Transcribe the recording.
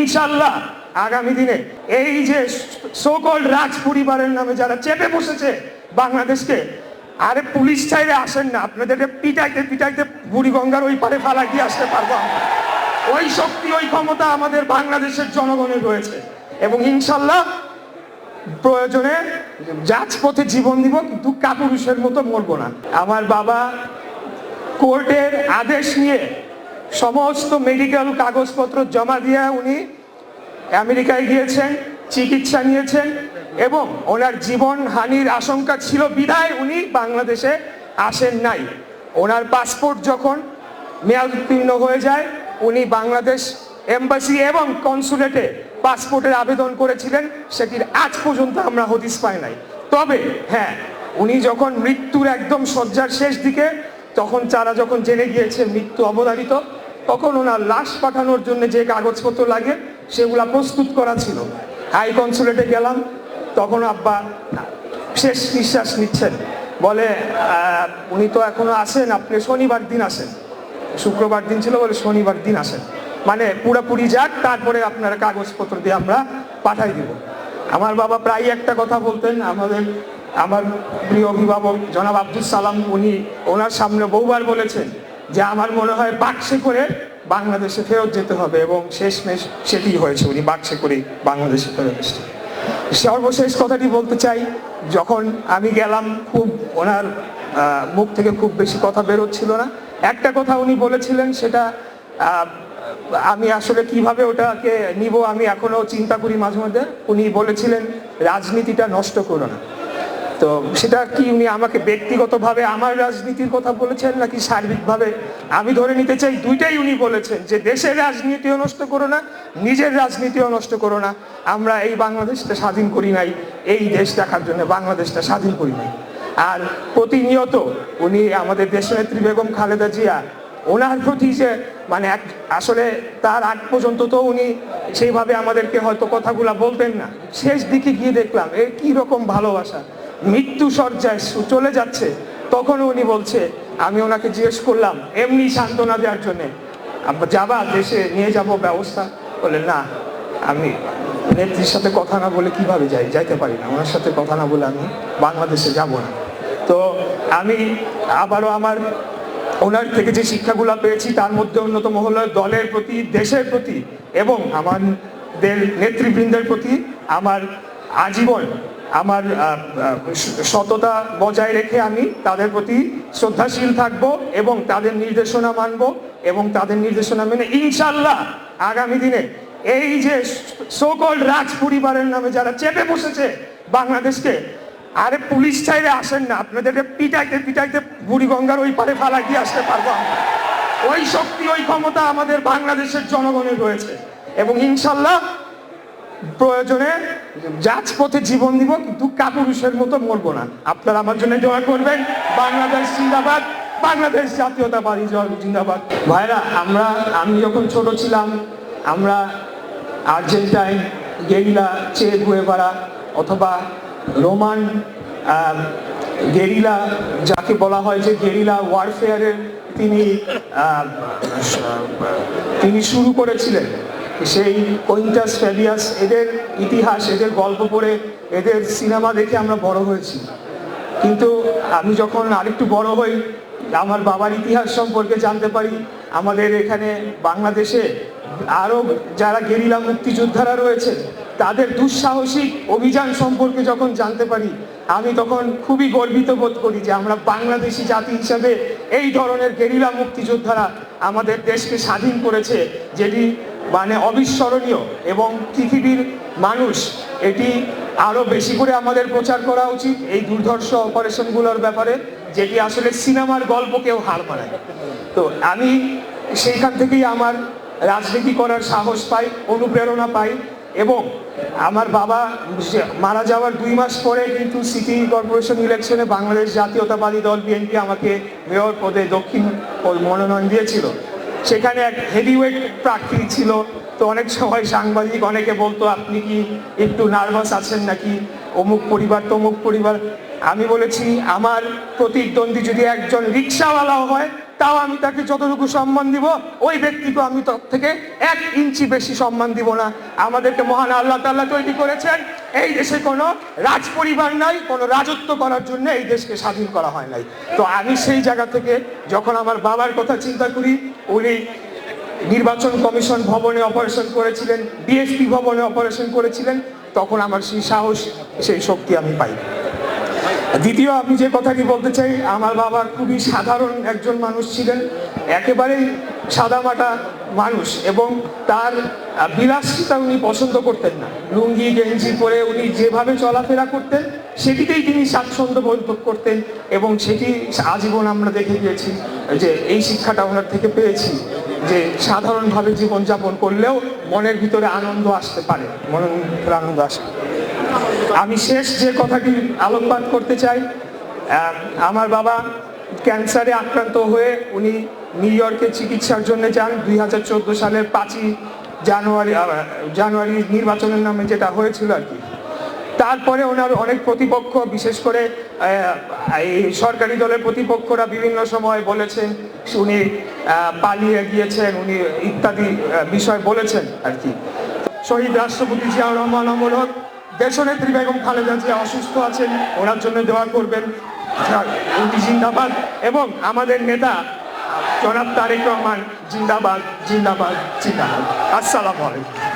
ইনশাল্লাহ আগামী দিনে এই যে সো-কল্ড রাজ পরিবারের নামে যারা চেপে বসেছে বাংলাদেশকে, আরে পুলিশ চাইলে আসেন না, আপনাদেরকে পিটাইতে পিটাইতে বুড়িগঙ্গার ওই পারে ফালা দিয়ে আসতে পারবো আমরা। ওই শক্তি ওই ক্ষমতা আমাদের বাংলাদেশের জনগণের রয়েছে এবং ইনশাল্লাহ প্রয়োজনে রাজপথে জীবন দিব, কিন্তু কাপুরুষের মতো মরবো না। আমার বাবা কোর্টের আদেশ নিয়ে সমস্ত মেডিকেল কাগজপত্র জমা দিয়ে উনি আমেরিকায় গিয়েছেন, চিকিৎসা নিয়েছেন এবং ওনার জীবন হানির আশঙ্কা ছিল বিধায় উনি বাংলাদেশে আসেন নাই। ওনার পাসপোর্ট যখন মেয়াদ উত্তীর্ণ হয়ে যায় উনি বাংলাদেশ এম্বাসি এবং কনসুলেটে পাসপোর্টের আবেদন করেছিলেন, সেটির আজ পর্যন্ত আমরা হদিস পাই নাই। তবে হ্যাঁ, উনি যখন মৃত্যুর একদম শয্যার শেষ দিকে, তখন তারা যখন জেনে গিয়েছে মৃত্যু অবধারিত, তখন ওনার লাশ পাঠানোর জন্য যে কাগজপত্র লাগে সেগুলা প্রস্তুত করা ছিল। হাই কনসুলেটে গেলাম, তখন আব্বা শেষ নিঃশ্বাস নিচ্ছেন, বলে উনি তো এখনো আসেন, আপনি শনিবার দিন আসেন। শুক্রবার দিন ছিল, বলে শনিবার দিন আসেন, মানে পুরোপুরি যাক, তারপরে আপনার কাগজপত্র দিয়ে আমরা পাঠাই দিব। আমার বাবা প্রায় একটা কথা বলতেন, আমার প্রিয় অভিভাবক জনাব আব্দুল সালাম, উনি ওনার সামনে বহুবার বলেছেন যে আমার মনে হয় বাক্সে করে বাংলাদেশে ফেরত যেতে হবে, এবং শেষমেশ সেটি হয়েছে, উনি বাক্সে করে বাংলাদেশে ফেরত এসেছেন। সর্বশেষ কথাটি বলতে চাই, যখন আমি গেলাম খুব ওনার মুখ থেকে খুব বেশি কথা বেরোচ্ছিল না। একটা কথা উনি বলেছিলেন, সেটা আমি আসলে কিভাবে ওটাকে নিব আমি এখনো চিন্তা করি মাঝে মধ্যে। উনি বলেছিলেন রাজনীতিটা নষ্ট করো না। তো সেটা কি উনি আমাকে ব্যক্তিগতভাবে আমার রাজনীতির কথা বলেছেন নাকি সার্বিকভাবে? আমি ধরে নিতে চাই দুইটাই উনি বলেছেন, যে দেশের রাজনীতিও নষ্ট করো না, নিজের রাজনীতিও নষ্ট করো না। আমরা এই বাংলাদেশটা স্বাধীন করি নাই এই দেশ দেখার জন্য, বাংলাদেশটা স্বাধীন করি নাই। আর প্রতিনিয়ত উনি আমাদের দেশনেত্রী বেগম খালেদা জিয়া, ওনার প্রতি যে মানে আসলে তার আগ পর্যন্ত তো উনি সেইভাবে আমাদেরকে হয়তো কথাগুলা বলতেন না, শেষ দিকে গিয়ে দেখলাম এর কি রকম ভালোবাসা, মৃত্যু শয্যায় চলে যাচ্ছে, তখন উনি বলছে, আমি ওনাকে জিজ্ঞেস করলাম এমনি সান্ত্বনা দেওয়ার জন্য, যাবা দেশে নিয়ে যাব ব্যবস্থা? বলে না, আমি নেত্রীর সাথে কথা না বলে কিভাবে যাইতে পারি না, ওনার সাথে কথা না বলে আমি বাংলাদেশে যাব না। তো আমি আবারও ওনার থেকে যে শিক্ষাগুলো পেয়েছি তার মধ্যে অন্যতম হলো দলের প্রতি, দেশের প্রতি এবং আমাদের নেতৃবৃন্দের প্রতি আমার আজীবন আমার সততা বজায় রেখে আমি তাদের প্রতি শ্রদ্ধাশীল থাকব এবং তাদের নির্দেশনা মানব এবং তাদের নির্দেশনা মেনে ইনশাল্লাহ আগামী দিনে এই যে সো-কল্ড রাজ পরিবারের নামে যারা চেপে বসেছে বাংলাদেশকে, আরে পুলিশ চাইলে আসেন না, আপনাদেরকে পিটাইতে পিটাইতে বুড়িগঙ্গার ওই পারে ফালা দিয়ে আসতে পারবো আমরা। ওই শক্তি ওই ক্ষমতা আমাদের বাংলাদেশের জনগণের রয়েছে এবং ইনশাল্লাহ প্রয়োজনে রাজপথে জীবন দিব, কিন্তু কাপুরুষের মতো মরবো না। আপনারা আমার জন্য দোয়া করবেন। বাংলাদেশ জিন্দাবাদ, বাংলাদেশ জাতীয়তাবাদী জিন্দাবাদ। ভাইরা, আমি যখন ছোট ছিলাম, আমরা আর্জেন্টাইন গেরিলা চে গুয়েভারা অথবা রোমান গেরিলা, যাকে বলা হয় যে গেরিলা ওয়ারফেয়ারের তিনি শুরু করেছিলেন, সেই কুইন্টাস ফ্যাবিয়াস, এদের ইতিহাস, এদের গল্প পড়ে, এদের সিনেমা দেখে আমরা বড় হয়েছি। কিন্তু আমি যখন আরেকটু বড় হই, আমার বাবার ইতিহাস সম্পর্কে জানতে পারি, আমাদের এখানে বাংলাদেশে আরও যারা গেরিলা মুক্তিযোদ্ধারা রয়েছে তাদের দুঃসাহসিক অভিযান সম্পর্কে যখন জানতে পারি, আমি তখন খুবই গর্বিত বোধ করি যে আমরা বাংলাদেশি জাতি হিসাবে এই ধরনের গেরিলা মুক্তিযোদ্ধারা আমাদের দেশকে স্বাধীন করেছে, যেটি মানে অবিস্মরণীয়। এবং পৃথিবীর মানুষ এটি আরও বেশি করে আমাদের প্রচার করা উচিত এই দুর্ধর্ষ অপারেশনগুলোর ব্যাপারে, যেটি আসলে সিনেমার গল্পকেও হার মানায়। তো আমি সেইখান থেকেই আমার রাজনীতি করার সাহস পাই, অনুপ্রেরণা পাই এবং আমার বাবা মারা যাওয়ার 2 মাস পরে কিন্তু সিটি কর্পোরেশন ইলেকশনে বাংলাদেশ জাতীয়তাবাদী দল বিএনপি আমাকে মেয়র পদে দক্ষিণ মনোনয়ন দিয়েছিল। সেখানে এক হেভিওয়েট প্রার্থী ছিল, তো অনেক সময় সাংবাদিক অনেকে বলতো আপনি কি একটু নার্ভাস আছেন নাকি, অমুক পরিবার তমুক পরিবার। আমি বলেছি আমার প্রতিদ্বন্দ্বী যদি একজন রিক্সাওয়ালাও হয় তাও আমি তাকে যতটুকু সম্মান দিব, ওই ব্যক্তিকে আমি তার থেকে 1 ইঞ্চি বেশি সম্মান দিব না। আমাদেরকে মহান আল্লাহ তাআলা তৈরি করেছেন, এই দেশে কোনো রাজ পরিবার নাই, কোনো রাজত্ব করার জন্য এই দেশকে স্বাধীন করা হয় নাই। তো আমি সেই জায়গা থেকে যখন আমার বাবার কথা চিন্তা করি, উনি নির্বাচন কমিশন ভবনে অপারেশন করেছিলেন, ডিএসপি ভবনে অপারেশন করেছিলেন, তখন আমার সেই সাহস, সেই শক্তি আমি পাই। দ্বিতীয় আমি যে কথাটি বলতে চাই, আমার বাবা খুবই সাধারণ একজন মানুষ ছিলেন, একেবারেই সাদামাটা মানুষ, এবং তার বিলাসিতা উনি পছন্দ করতেন না। লুঙ্গি গেঞ্জি পরে উনি যেভাবে চলাফেরা করতেন সেটিতেই তিনি স্বাচ্ছন্দ্য বোধ করতেন, এবং সেটি আজীবন আমরা দেখে গিয়েছি যে এই শিক্ষাটা ওনার থেকে পেয়েছি যে সাধারণভাবে জীবনযাপন করলেও মনের ভিতরে আনন্দ আসতে পারে, মনের ভিতরে আনন্দ আসে। আমি শেষ যে কথাটি আলোকপাত করতে চাই, আমার বাবা ক্যান্সারে আক্রান্ত হয়ে উনি নিউ ইয়র্কে চিকিৎসার জন্য যান 2014 সালের 5ই জানুয়ারি নির্বাচনের নামে যেটা হয়েছিল আর কি। তারপরে ওনার অনেক প্রতিপক্ষ, বিশেষ করে এই সরকারি দলের প্রতিপক্ষরা বিভিন্ন সময় বলেছেন উনি পালিয়ে গিয়েছেন, উনি ইত্যাদি বিষয় বলেছেন আর কি। শহীদ রাষ্ট্রপতি জিয়াউর রহমান অমরক, দেশনেত্রী বেগম খালেদা জিয়া অসুস্থ আছেন, ওনার জন্য দোয়া করবেন, উনি জিন্দাবাদ। এবং আমাদের নেতা জনাব তারেক রহমান জিন্দাবাদ, জিন্দাবাদ, জিন্দাবাদ। আসসালামু আলাইকুম।